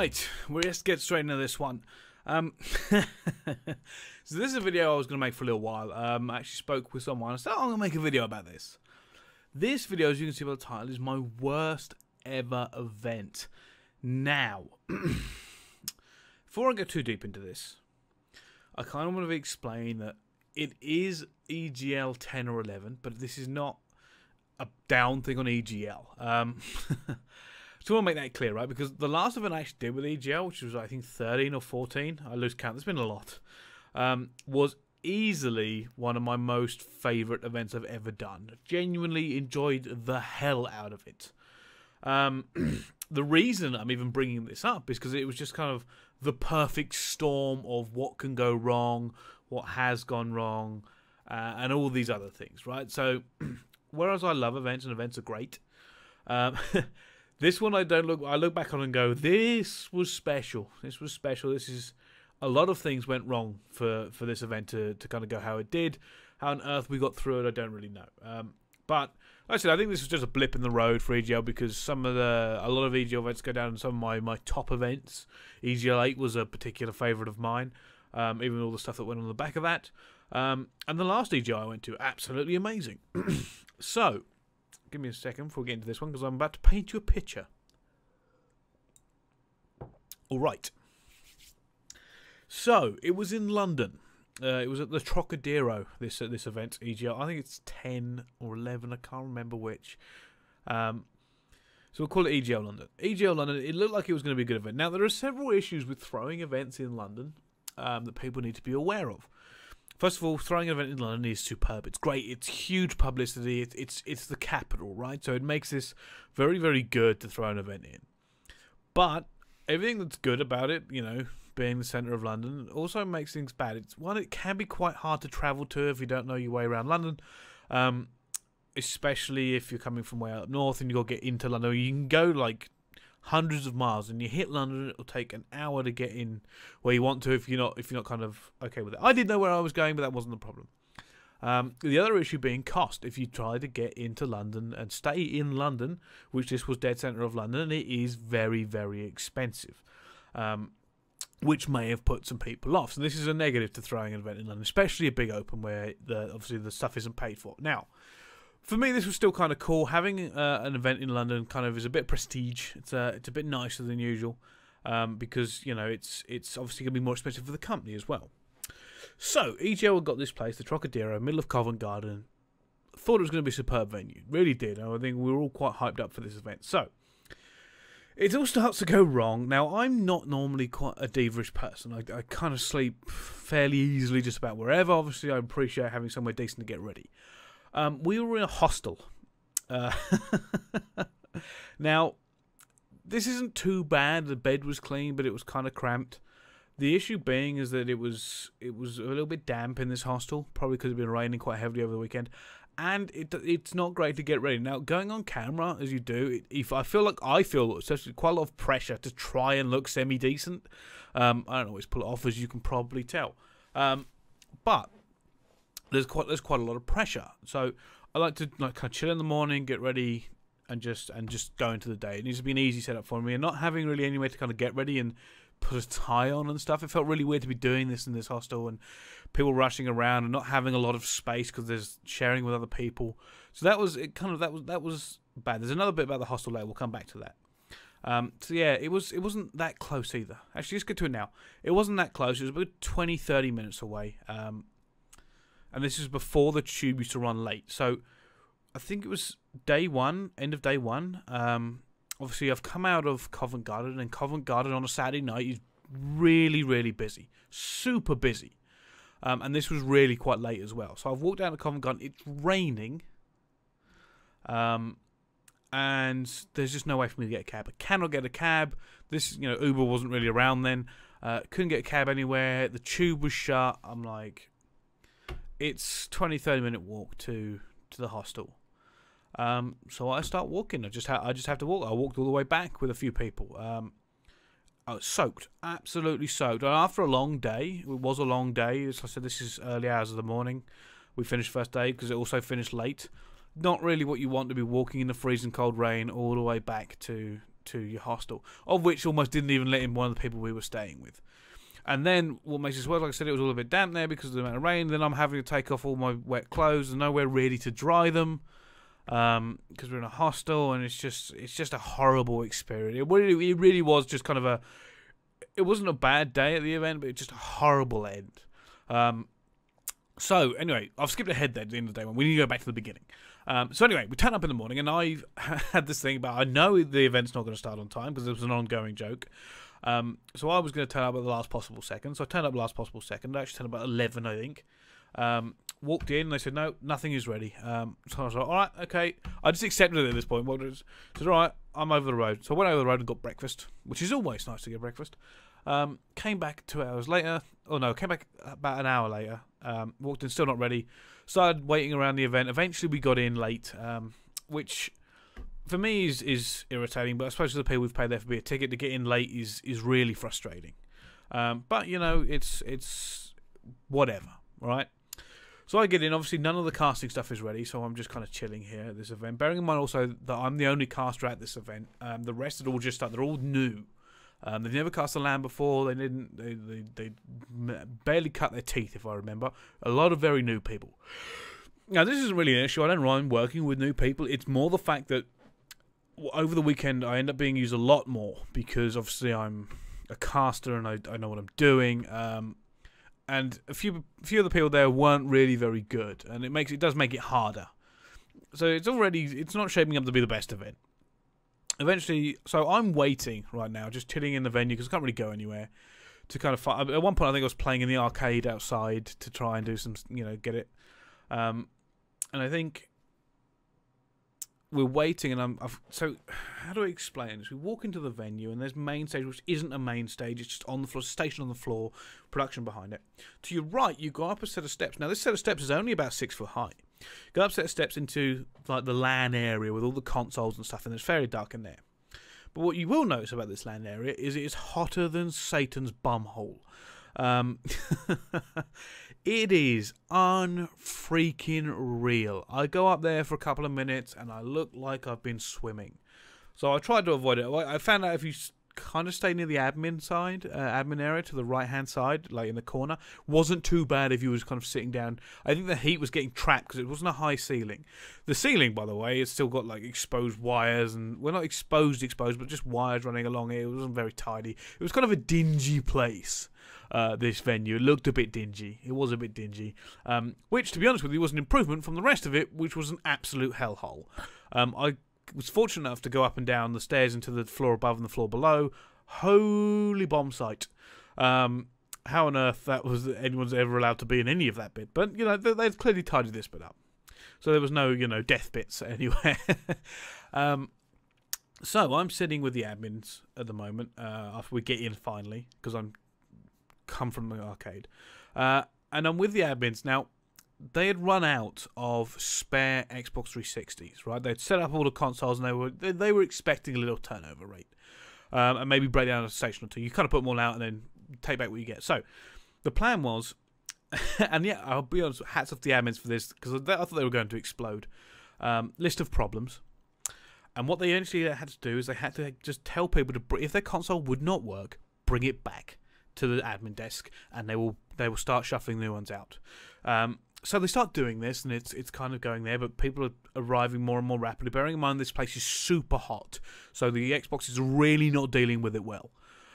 Right, let's get straight into this one. So this is a video I was going to make for a little while. I actually spoke with someone. I said, I'm going to make a video about this. This video, as you can see by the title, is my worst ever event. Now, before I go too deep into this, I kind of want to explain that it is EGL 10 or 11, but this is not a down thing on EGL. So I want to make that clear, right? Because the last event I actually did with EGL, which was I think 13 or 14, I lose count, there's been a lot, was easily one of my most favourite events I've ever done. Genuinely enjoyed the hell out of it. The reason I'm even bringing this up is because it was just kind of the perfect storm of what can go wrong, what has gone wrong, and all these other things, right? So, whereas I love events and events are great, this one I look back on and go, this was special. This was special. This is a lot of things went wrong for this event to kind of go how it did. How on earth we got through it, I don't really know. But like I said, I think this was just a blip in the road for EGL because a lot of EGL events go down in some of my top events. EGL 8 was a particular favourite of mine, even with all the stuff that went on the back of that. And the last EGL I went to, absolutely amazing. So, give me a second before we get into this one because I'm about to paint you a picture. Alright. So, it was in London. It was at the Trocadero, this event, EGL. I think it's 10 or 11, I can't remember which. So we'll call it EGL London. EGL London, it looked like it was going to be a good event. Now, there are several issues with throwing events in London that people need to be aware of. First of all, throwing an event in London is superb. It's great. It's huge publicity. It's the capital, right? So it makes this very, very good to throw an event in. But everything that's good about it, you know, being the centre of London, also makes things bad. It can be quite hard to travel to if you don't know your way around London, especially if you're coming from way up north and you've got to get into London. You can go like hundreds of miles and you hit London, it'll take an hour to get in where you want to if you're not kind of okay with it. I didn't know where I was going, but that wasn't the problem. The other issue being cost. If you try to get into London and stay in London, which this was dead centre of London, it is very, very expensive. Which may have put some people off. So this is a negative to throwing an event in London, especially a big open where obviously the stuff isn't paid for. Now, for me, this was still kind of cool. Having an event in London kind of is a bit prestige. It's a bit nicer than usual because you know it's obviously going to be more expensive for the company as well. So EGL got this place, the Trocadero, middle of Covent Garden. Thought it was going to be a superb venue. Really did. I think we were all quite hyped up for this event. So it all starts to go wrong. Now, I'm not normally quite a diva-ish person. I kind of sleep fairly easily just about wherever. Obviously, I appreciate having somewhere decent to get ready. We were in a hostel. Now, this isn't too bad. The bed was clean, but it was kind of cramped. The issue being is that it was a little bit damp in this hostel, probably because it had been raining quite heavily over the weekend. And it's not great to get ready. Now, going on camera, as you do, I feel especially quite a lot of pressure to try and look semi-decent. I don't always pull it off, as you can probably tell. But there's quite a lot of pressure. So I like to kind of chill in the morning, get ready, and just go into the day. It needs to be an easy setup for me, and not having really anywhere to kind of get ready and put a tie on and stuff. It felt really weird to be doing this in this hostel and people rushing around and not having a lot of space because there's sharing with other people. So that was bad. There's another bit about the hostel later. We'll come back to that. So yeah, it wasn't that close either. Actually, let's get to it now. It wasn't that close. It was about 20-30 minutes away. And this is before the tube used to run late. So I think it was day one, end of day one. Obviously, I've come out of Covent Garden, and Covent Garden on a Saturday night is really, really busy. Super busy. And this was really quite late as well. So I've walked down to Covent Garden. It's raining. And there's just no way for me to get a cab. I cannot get a cab. Uber wasn't really around then. Couldn't get a cab anywhere. The tube was shut. I'm like, it's 20-30 minute walk to the hostel. So I start walking. I just have to walk. I walked all the way back with a few people. I was soaked, absolutely soaked. And after a long day, it was a long day. As I said, this is early hours of the morning. We finished first day because it also finished late. Not really what you want to be walking in the freezing cold rain all the way back to to your hostel, of which almost didn't even let in one of the people we were staying with. And then what makes this worse, like I said, it was all a bit damp there because of the amount of rain. Then I'm having to take off all my wet clothes. There's nowhere really to dry them because we're in a hostel, and it's just a horrible experience. It really was just kind of a. It wasn't a bad day at the event, but it's just a horrible end. So anyway, I've skipped ahead there at the end of the day. We need to go back to the beginning. So anyway, we turn up in the morning, and I've had this thing about I know the event's not going to start on time because it was an ongoing joke. So I was going to turn up at the last possible second. So I turned up last possible second. I actually turned up at 11, I think. Walked in, and they said, no, nothing is ready. So I was like, all right, okay. I just accepted it at this point. I said, all right, I'm over the road. So I went over the road and got breakfast, which is always nice to get breakfast. Came back 2 hours later. Oh, no, came back about an hour later. Walked in, still not ready. Started waiting around the event. Eventually, we got in late, which for me is irritating, but I suppose for the people who've paid their FB ticket to get in late is really frustrating. But you know, it's whatever, right? So I get in. Obviously, none of the casting stuff is ready, so I'm just kind of chilling here at this event. Bearing in mind also that I'm the only caster at this event. The rest are all just they're all new. They've never cast a land before. They barely cut their teeth, if I remember. A lot of very new people. Now, this isn't really an issue. I don't mind working with new people. It's more the fact that over the weekend I end up being used a lot more because obviously I'm a caster and I know what I'm doing. And a few of the people there weren't really very good, and it does make it harder. So it's not shaping up to be the best event. Eventually, so I'm waiting right now, just chilling in the venue because I can't really go anywhere. To kind of find, at one point, I think I was playing in the arcade outside to try and do some, get it. And I think we're waiting, and so how do I explain this? We walk into the venue, and there's main stage, which isn't a main stage. It's just on the floor, station on the floor, production behind it. To your right, you go up a set of steps. Now, this set of steps is only about 6 foot high. Go up a set of steps into like the LAN area with all the consoles and stuff, and it's very dark in there. But what you will notice about this LAN area is it is hotter than Satan's bumhole. It is unfreaking real. I go up there for a couple of minutes and I look like I've been swimming. So I tried to avoid it. I found out if you kind of stay near the admin area to the right hand side, like in the corner, wasn't too bad if you was kind of sitting down. I think the heat was getting trapped because it wasn't a high ceiling. The ceiling, by the way, it's still got like exposed wires, and well, not exposed, but just wires running along it. It wasn't very tidy. It was kind of a dingy place. This venue, it looked a bit dingy. It was a bit dingy, which, to be honest with you, was an improvement from the rest of it, which was an absolute hellhole. I was fortunate enough to go up and down the stairs into the floor above and the floor below. Holy bomb site! How on earth anyone's ever allowed to be in any of that bit? But they've clearly tidied this bit up, so there was no death bits anywhere. So I'm sitting with the admins at the moment after we get in finally, because I'm come from the arcade, and I'm with the admins now. They had run out of spare Xbox 360s, right? They'd set up all the consoles, and they were expecting a little turnover rate, and maybe break down a station or two. You kind of put them all out and then take back what you get. So the plan was, and yeah, I'll be honest, hats off to the admins for this, because I thought they were going to explode. List of problems. And what they eventually had to do is they had to just tell people to, if their console would not work, bring it back to the admin desk, and they will start shuffling new ones out. So they start doing this, and it's kind of going there, but people are arriving more and more rapidly. Bearing in mind this place is super hot, so the Xbox is really not dealing with it well.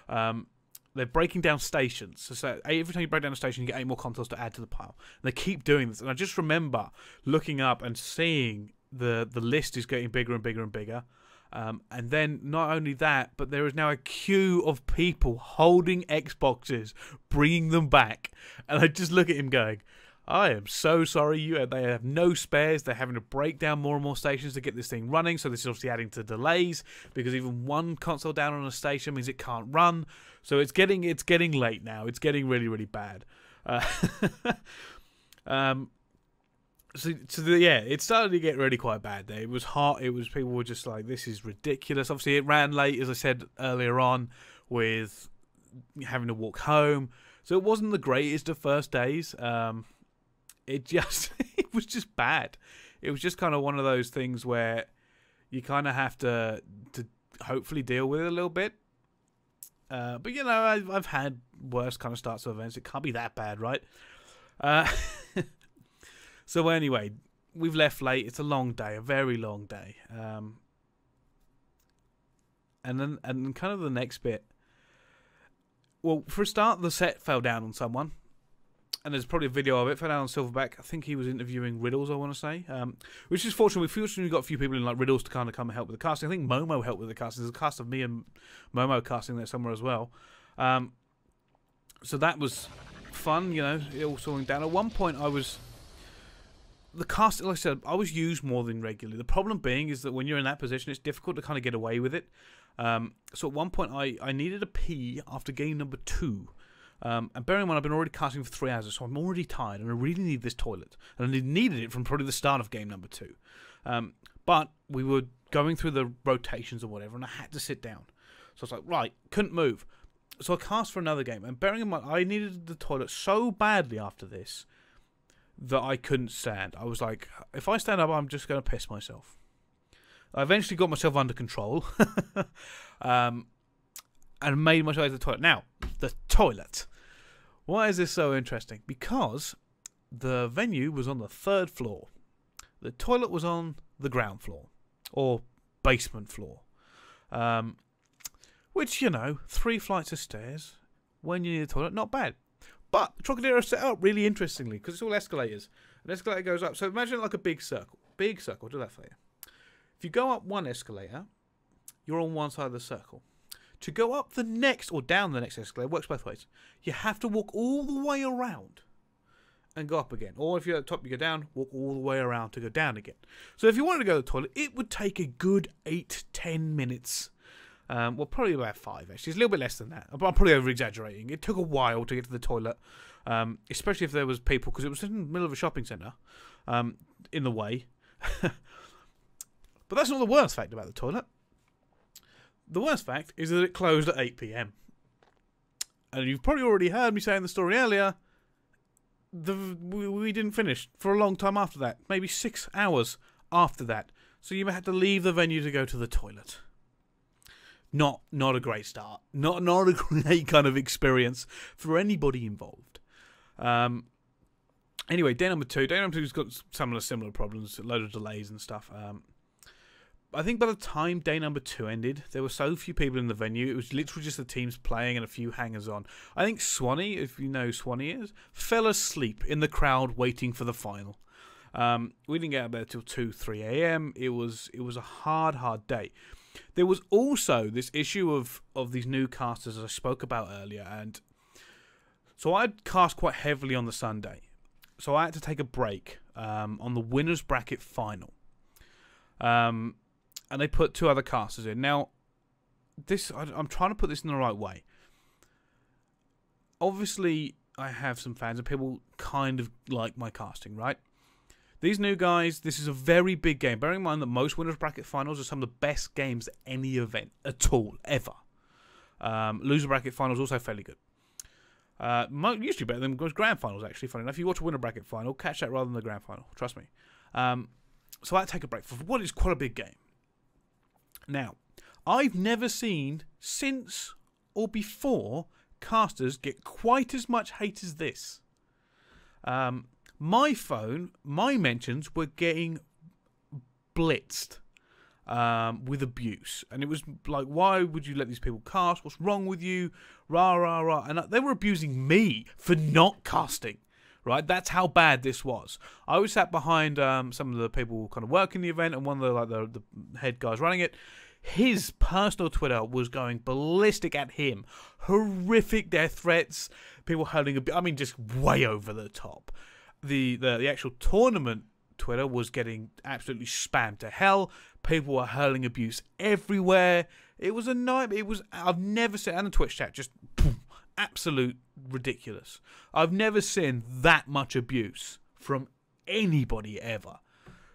They're breaking down stations. So every time you break down a station, you get 8 more consoles to add to the pile. And they keep doing this, and I just remember looking up and seeing the list is getting bigger and bigger and bigger. And then not only that, but there is now a queue of people holding Xboxes, bringing them back. And I just look at him going, I am so sorry. They have no spares. They're having to break down more and more stations to get this thing running. So this is obviously adding to delays, because even one console down on a station means it can't run. So it's getting late now. It's getting really, really bad. Yeah, it started to get really quite bad there. It was hot. People were just like, this is ridiculous. Obviously, it ran late, as I said earlier on, with having to walk home. So it wasn't the greatest of first days. It was just bad. It was just kind of one of those things where you kind of have to hopefully deal with it a little bit. But you know, I've had worse kind of starts to events. It can't be that bad, right? So anyway, we've left late. It's a long day, a very long day. And then kind of the next bit. Well, for a start, the set fell down on someone. And there's probably a video of it. Fell down on Silverback. I think he was interviewing Riddles, I want to say. Which is fortunate. We got a few people in like Riddles to kind of come and help with the casting. I think Momo helped with the casting. There's a cast of me and Momo casting there somewhere as well. So that was fun, you know, it all falling down. At one point, the cast, like I said, I was used more than regularly. The problem being is that when you're in that position, it's difficult to kind of get away with it. So at one point, I needed a pee after game number 2. And bearing in mind, I've been already casting for 3 hours, so I'm already tired, and I really need this toilet. And I needed it from probably the start of game number 2. But we were going through the rotations or whatever, and I had to sit down. So I was like, right, couldn't move. So I cast for another game, and bearing in mind, I needed the toilet so badly after this that I couldn't stand. I was like, if I stand up, I'm just going to piss myself. I eventually got myself under control and made my way to the toilet. Now, the toilet. Why is this so interesting? Because the venue was on the 3rd floor. The toilet was on the ground floor, or basement floor. Which, you know, 3 flights of stairs when you need a toilet, not bad. But Trocadero set up really interestingly, because it's all escalators. An escalator goes up. So imagine like a big circle. Big circle, do that for you. If you go up one escalator, you're on one side of the circle. To go up the next, or down the next escalator, works both ways. You have to walk all the way around and go up again. Or if you're at the top, you go down, walk all the way around to go down again. So if you wanted to go to the toilet, it would take a good 8-10 minutes. Well, probably about 5, actually. It's a little bit less than that. I'm probably over-exaggerating. It took a while to get to the toilet, especially if there was people, because it was in the middle of a shopping centre, in the way. But that's not the worst fact about the toilet. The worst fact is that it closed at 8 PM. And you've probably already heard me saying the story earlier. We didn't finish for a long time after that. Maybe 6 hours after that. So you had to leave the venue to go to the toilet. Not a great start. Not a great kind of experience for anybody involved. Anyway, day number 2. Day number 2's got some similar problems, a load of delays and stuff. I think by the time day number 2 ended, there were so few people in the venue. It was literally just the teams playing and a few hangers on. I think Swanee, if you know who Swanee is, fell asleep in the crowd waiting for the final. We didn't get out there till 2-3 AM. It was a hard day. There was also this issue of these new casters, as I spoke about earlier, and so I'd cast quite heavily on the Sunday. So I had to take a break on the winners bracket final. And they put 2 other casters in. Now, I'm trying to put this in the right way. Obviously, I have some fans and people kind of like my casting, right? These new guys, this is a very big game. Bearing in mind that most winners bracket finals are some of the best games at any event at all, ever. Loser bracket finals also fairly good. Usually better than grand finals, actually. Funny enough, if you watch a winner bracket final, catch that rather than the grand final. Trust me. So I had to take a break for what is quite a big game. Now, I've never seen since or before casters get quite as much hate as this. My phone, my mentions were getting blitzed with abuse. And it was like, why would you let these people cast? What's wrong with you? Rah, rah, rah. And they were abusing me for not casting. Right, that's how bad this was. I was sat behind some of the people kind of working the event, and one of the head guys running it. His personal Twitter was going ballistic at him. Horrific death threats. People hurling. I mean, just way over the top. The actual tournament Twitter was getting absolutely spammed to hell. People were hurling abuse everywhere. It was a nightmare. I've never seen, and the Twitch chat just boom, absolute ridiculous. I've never seen that much abuse from anybody ever.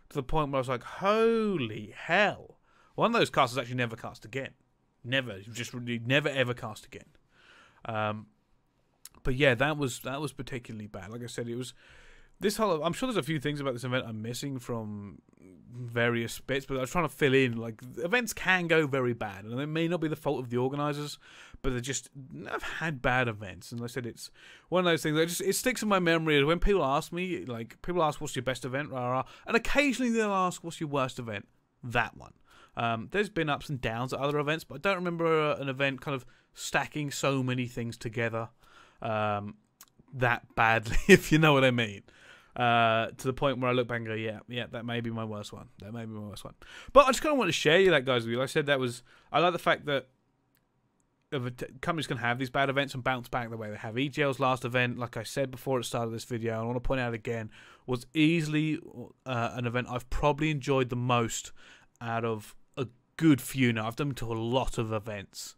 To the point where I was like, holy hell. One of those casters actually never cast again. Never. Just really never ever cast again. But yeah, that was particularly bad. Like I said, it was this whole, I'm sure there's a few things about this event I'm missing from various bits, but I was trying to fill in. Like, events can go very bad, and it may not be the fault of the organisers, but they just have had bad events. And like I said, it's one of those things that it sticks in my memory. When people ask me, like, people ask what's your best event, rah, rah, and occasionally they'll ask what's your worst event. That one. There's been ups and downs at other events, but I don't remember an event kind of stacking so many things together that badly, if you know what I mean. To the point where I look back and go, yeah, that may be my worst one. That may be my worst one. But I just kind of want to share that, guys, with you. Like I said, I like the fact that companies can have these bad events and bounce back the way they have. EGL's last event, like I said before at the start of this video, and I want to point out again, was easily an event I've probably enjoyed the most out of a good few now. I've done to a lot of events.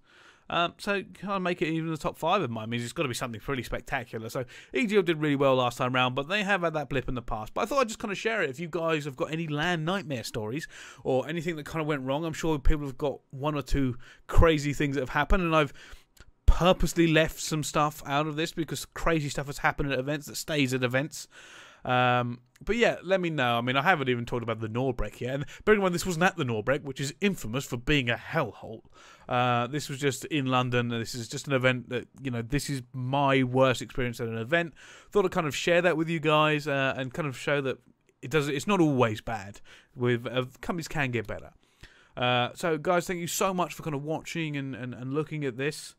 So kind of make it even the top 5 of mine means it's got to be something pretty spectacular. So EGL did really well last time round, but they have had that blip in the past. But I thought I'd just kind of share it. If you guys have got any LAN nightmare stories or anything that kind of went wrong, I'm sure people have got 1 or 2 crazy things that have happened, and I've purposely left some stuff out of this because crazy stuff has happened at events that stays at events. But yeah, let me know. I mean, I haven't even talked about the Norbreck yet. And bearing in mind, this wasn't at the Norbreck, which is infamous for being a hellhole. This was just in London. This is just an event that, you know, this is my worst experience at an event. Thought I'd kind of share that with you guys and kind of show that it's not always bad. With companies can get better. So, guys, thank you so much for kind of watching and looking at this.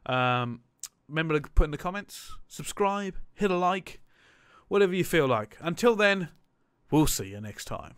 Remember to put in the comments, subscribe, hit a like. Whatever you feel like. Until then, we'll see you next time.